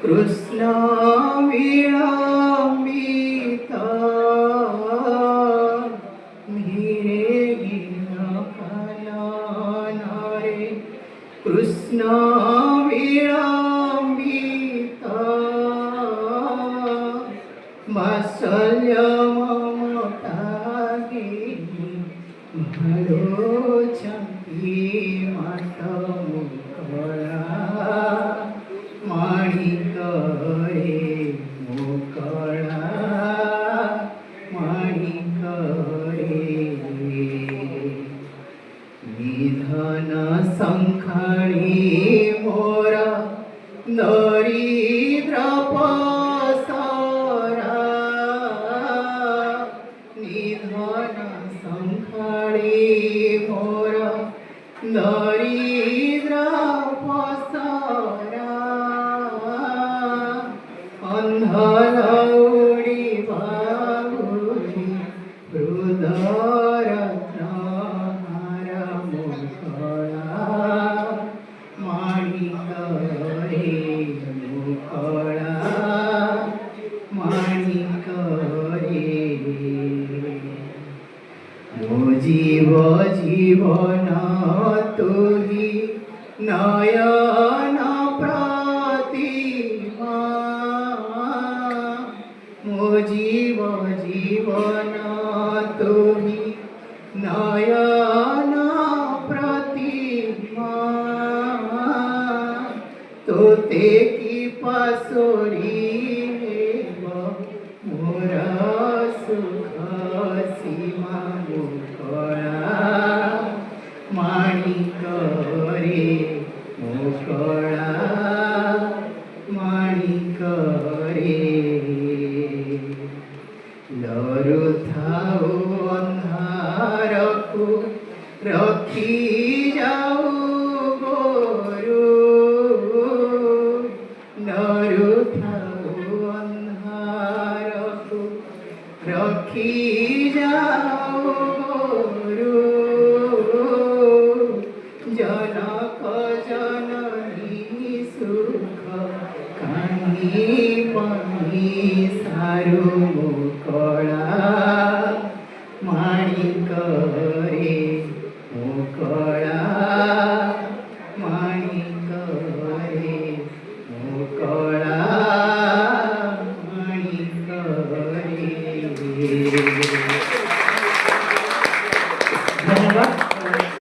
कृष्ण विलंबिता धीरे गिन रे कृष्ण विलंबिता वात्सल्य ममता गिनी भलो चंपी मात मुकळा माणिक रे मुकळा माणिक रे निधन संखणी मोरा दरिद्र पसरा निधन संखणी मोरा दरिद्र पसरा अंधलौडी बाबुरी हृदय माणिक रे मुकळा माणिक रे मो जीव जीवन तुही नयन प्रतिमा मो जीव जीवन तुही नयन प्रतिमा तोते की पासोरी मोरा सुख सीमा मुकळा माणिक रे मुकळा माणिक रे लरुथाओ अंधारको रखी जाऊ गोरू लरुथाओ अंधारको रखी जाऊ गोरू जनक जननी सुख कानी पानी सारू मुकळा माणिक रे मुकळा